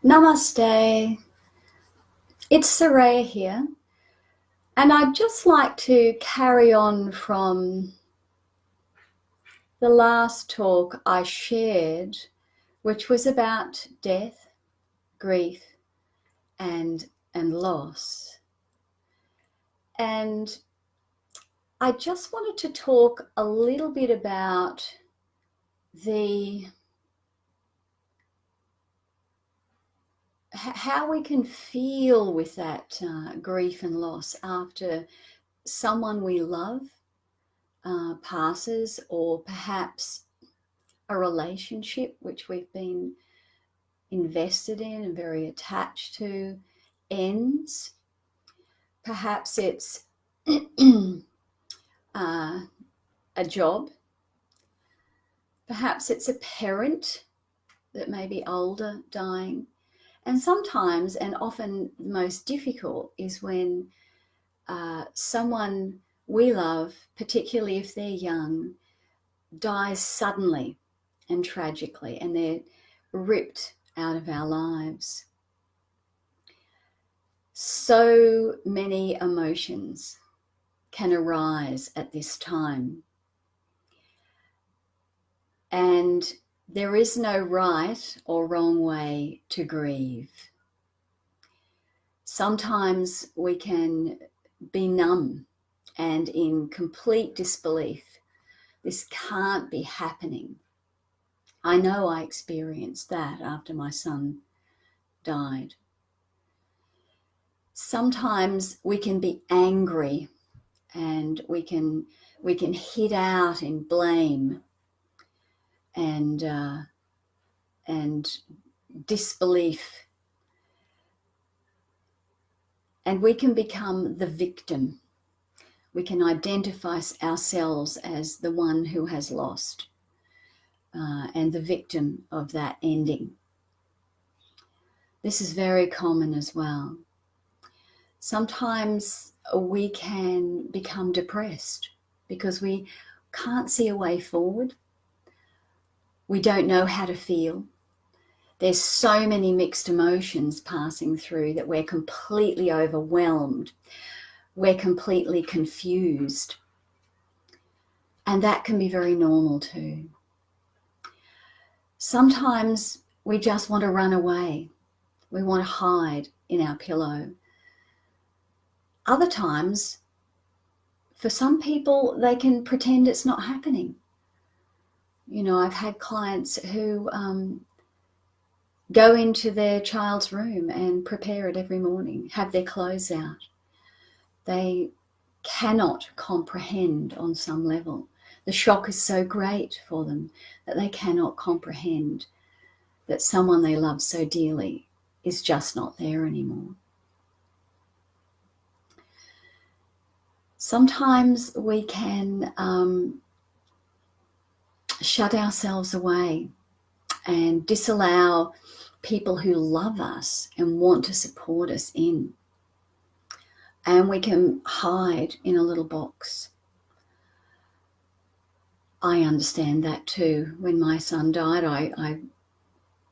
Namaste. It's Soraya here, and I'd just like to carry on from the last talk I shared, which was about death, grief, and loss. And I just wanted to talk a little bit about how we can feel with that grief and loss after someone we love passes, or perhaps a relationship which we've been invested in and very attached to ends. Perhaps it's a job. Perhaps it's a parent that may be older dying. And sometimes, and often the most difficult, is when someone we love, particularly if they're young, dies suddenly and tragically, and they're ripped out of our lives. So many emotions can arise at this time. And there is no right or wrong way to grieve. Sometimes we can be numb and in complete disbelief. This can't be happening. I know I experienced that after my son died. Sometimes we can be angry and we can hit out in blame and disbelief. And we can become the victim. We can identify ourselves as the one who has lost and the victim of that ending. This is very common as well. Sometimes we can become depressed because we can't see a way forward. We don't know how to feel. There's so many mixed emotions passing through that we're completely overwhelmed. We're completely confused. And that can be very normal too. Sometimes we just want to run away. We want to hide in our pillow. Other times, for some people, they can pretend it's not happening. You know, I've had clients who go into their child's room and prepare it every morning, have their clothes out. They cannot comprehend on some level. The shock is so great for them that they cannot comprehend that someone they love so dearly is just not there anymore. Sometimes we can shut ourselves away and disallow people who love us and want to support us in. And we can hide in a little box. I understand that too. When my son died,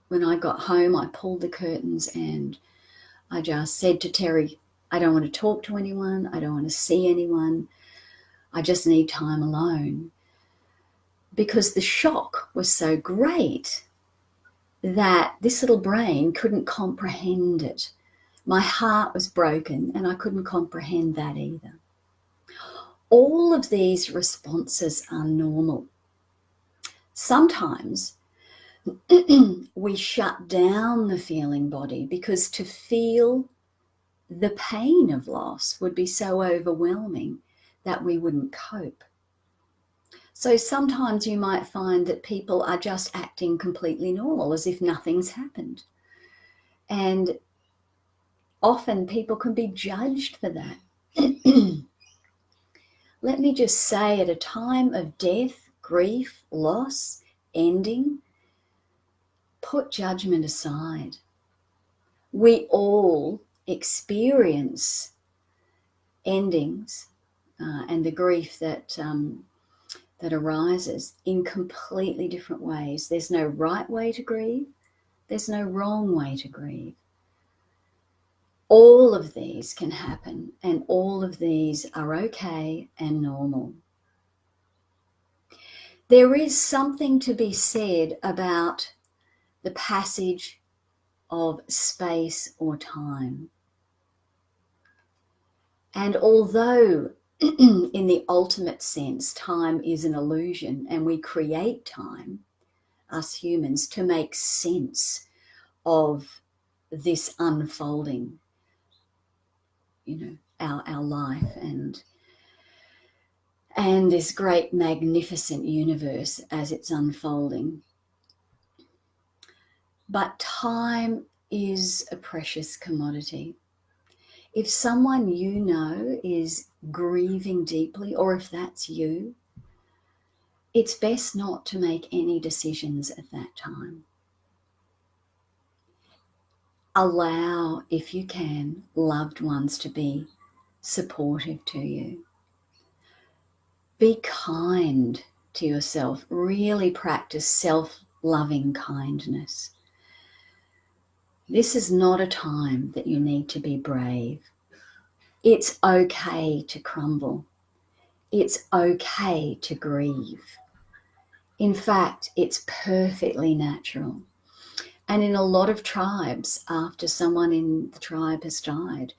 when I got home, I pulled the curtains and I just said to Terry, I don't want to talk to anyone. I don't want to see anyone. I just need time alone. Because the shock was so great that this little brain couldn't comprehend it. My heart was broken and I couldn't comprehend that either. All of these responses are normal. Sometimes we shut down the feeling body because to feel the pain of loss would be so overwhelming that we wouldn't cope. So sometimes you might find that people are just acting completely normal, as if nothing's happened. And often people can be judged for that. Let me just say, at a time of death, grief, loss, ending, put judgment aside. We all experience endings and the grief that arises in completely different ways. There's no right way to grieve. There's no wrong way to grieve. All of these can happen, and all of these are okay and normal. There is something to be said about the passage of space or time. And although in the ultimate sense, time is an illusion, and we create time, us humans, to make sense of this unfolding, our life and this great magnificent universe as it's unfolding. But time is a precious commodity. If someone you know is grieving deeply, or if that's you, it's best not to make any decisions at that time. Allow, if you can, loved ones to be supportive to you. Be kind to yourself. Really practice self-loving kindness. This is not a time that you need to be brave. It's okay to crumble. It's okay to grieve. In fact, it's perfectly natural. And in a lot of tribes, after someone in the tribe has died,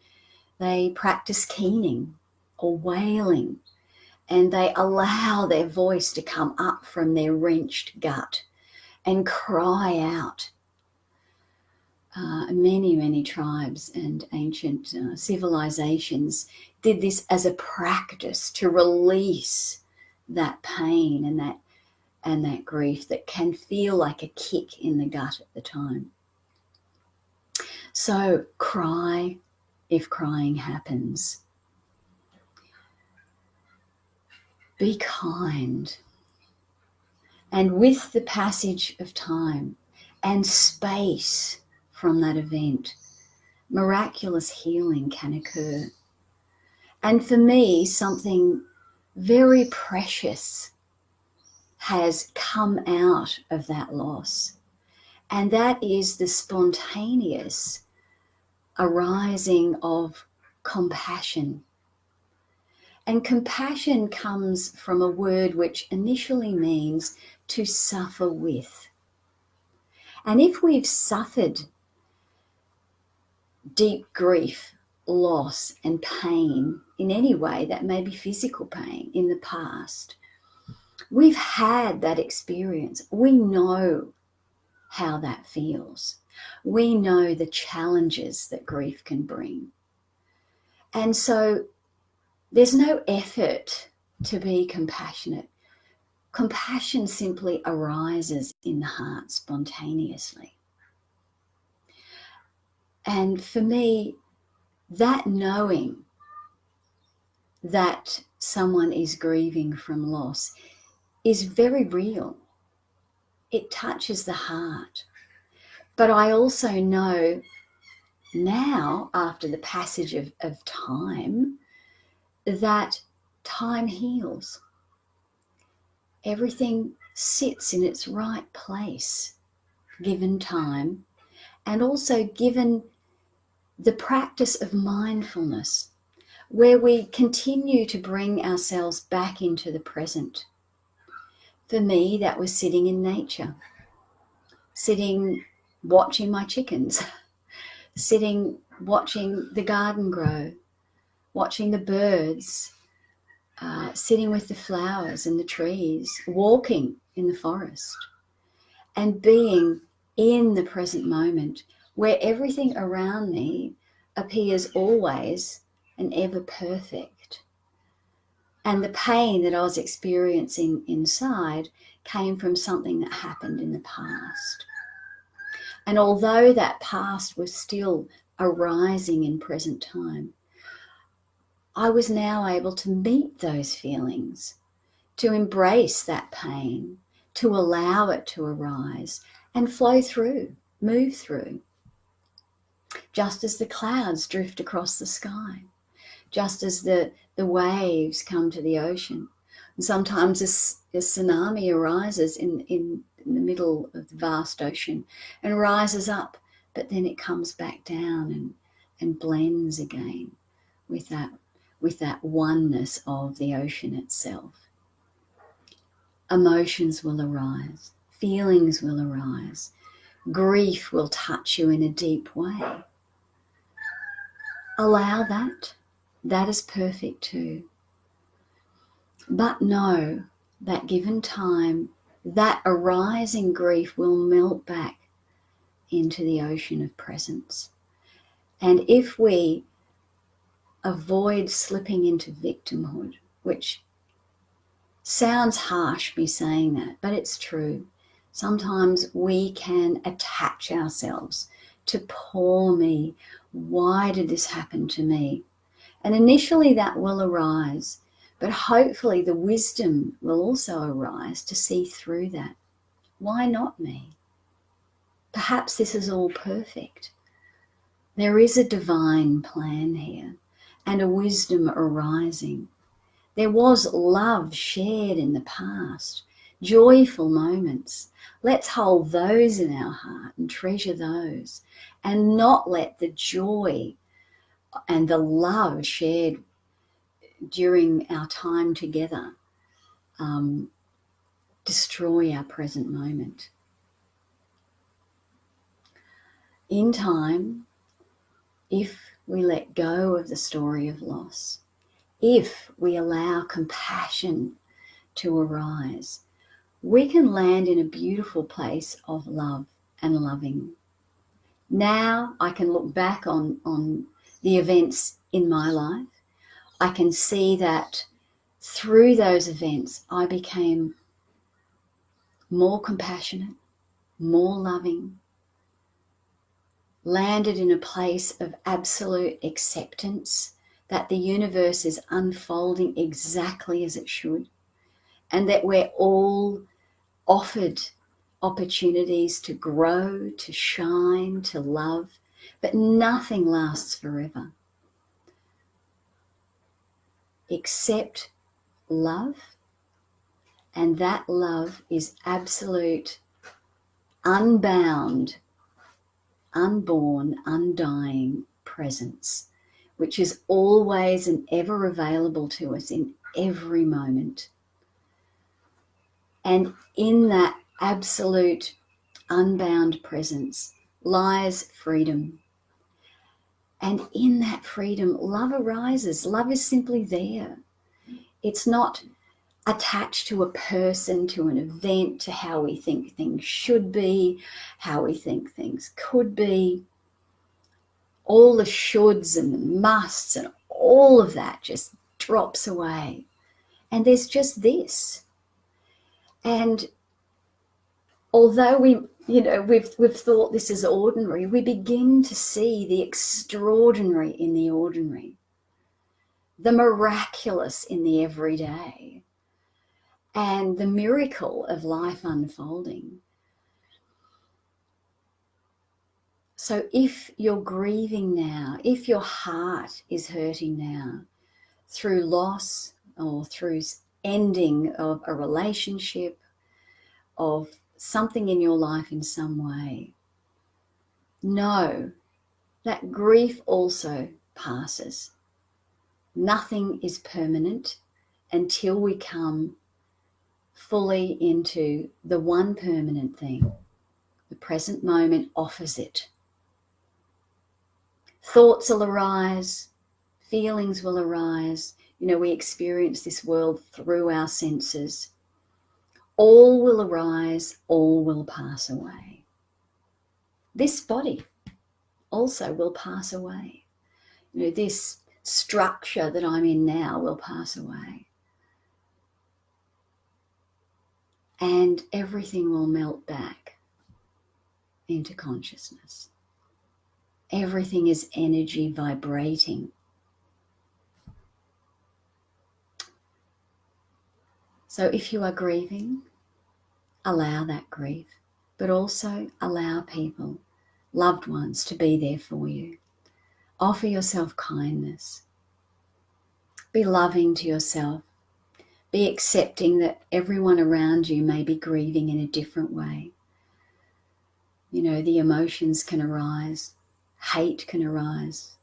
they practice keening or wailing, and they allow their voice to come up from their wrenched gut and cry out. Many tribes and ancient civilizations did this as a practice to release that pain and that grief that can feel like a kick in the gut at the time. So cry if crying happens. Be kind. And with the passage of time and space from that event, miraculous healing can occur. And for me, something very precious has come out of that loss. And that is the spontaneous arising of compassion. And compassion comes from a word which initially means to suffer with. And if we've suffered deep grief, loss, and pain in any way, that may be physical pain in the past, we've had that experience. We know how that feels. We know the challenges that grief can bring. And so there's no effort to be compassionate. Compassion simply arises in the heart spontaneously. And for me, that knowing that someone is grieving from loss is very real. It touches the heart. But I also know now, after the passage of time, that time heals. Everything sits in its right place, given time, and also given the practice of mindfulness, where we continue to bring ourselves back into the present. For me, that was sitting in nature, sitting watching my chickens, sitting watching the garden grow, watching the birds, sitting with the flowers and the trees, walking in the forest, and being in the present moment, where everything around me appears always and ever perfect. And the pain that I was experiencing inside came from something that happened in the past. And although that past was still arising in present time, I was now able to meet those feelings, to embrace that pain, to allow it to arise and flow through, move through. Just as the clouds drift across the sky, just as the waves come to the ocean. And sometimes a tsunami arises in in the middle of the vast ocean and rises up, but then it comes back down and blends again with that oneness of the ocean itself. Emotions will arise, feelings will arise, grief will touch you in a deep way. Allow that. That is perfect too. But know that given time, that arising grief will melt back into the ocean of presence. And if we avoid slipping into victimhood, which sounds harsh me saying that, but it's true. Sometimes we can attach ourselves to poor me. Why did this happen to me? And initially that will arise, but hopefully the wisdom will also arise to see through that. Why not me? Perhaps this is all perfect. There is a divine plan here and a wisdom arising. There was love shared in the past, joyful moments. Let's hold those in our heart and treasure those, and not let the joy and the love shared during our time together destroy our present moment. In time, if we let go of the story of loss, if we allow compassion to arise, we can land in a beautiful place of love and loving. Now I can look back on the events in my life. I can see that through those events, I became more compassionate, more loving, landed in a place of absolute acceptance that the universe is unfolding exactly as it should, and that we're all offered opportunities to grow, to shine, to love, but nothing lasts forever. Accept love, and that love is absolute, unbound, unborn, undying presence, which is always and ever available to us in every moment. And in that absolute, unbound presence lies freedom. And in that freedom, love arises. Love is simply there. It's not attached to a person, to an event, to how we think things should be, how we think things could be. All the shoulds and the musts and all of that just drops away. And there's just this. And although we've thought this is ordinary, we begin to see the extraordinary in the ordinary, the miraculous in the everyday, and the miracle of life unfolding. So if you're grieving now, if your heart is hurting now through loss or through ending of a relationship, of something in your life in some way, know that grief also passes. Nothing is permanent until we come fully into the one permanent thing. The present moment offers it. Thoughts will arise, feelings will arise. We experience this world through our senses. All will arise, all will pass away. This body also will pass away. This structure that I'm in now will pass away. And everything will melt back into consciousness. Everything is energy vibrating. So if you are grieving, allow that grief, but also allow people, loved ones, to be there for you. Offer yourself kindness. Be loving to yourself. Be accepting that everyone around you may be grieving in a different way. You know, the emotions can arise, hate can arise,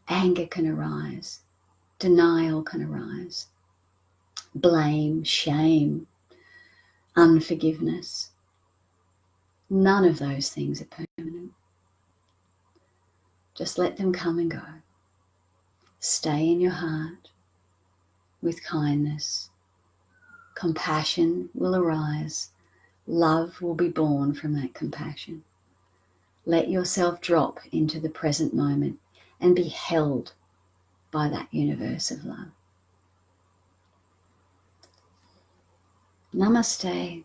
anger can arise, denial can arise, blame, shame, unforgiveness. None of those things are permanent. Just let them come and go. Stay in your heart with kindness. Compassion will arise. Love will be born from that compassion. Let yourself drop into the present moment and be held by that universe of love. Namaste.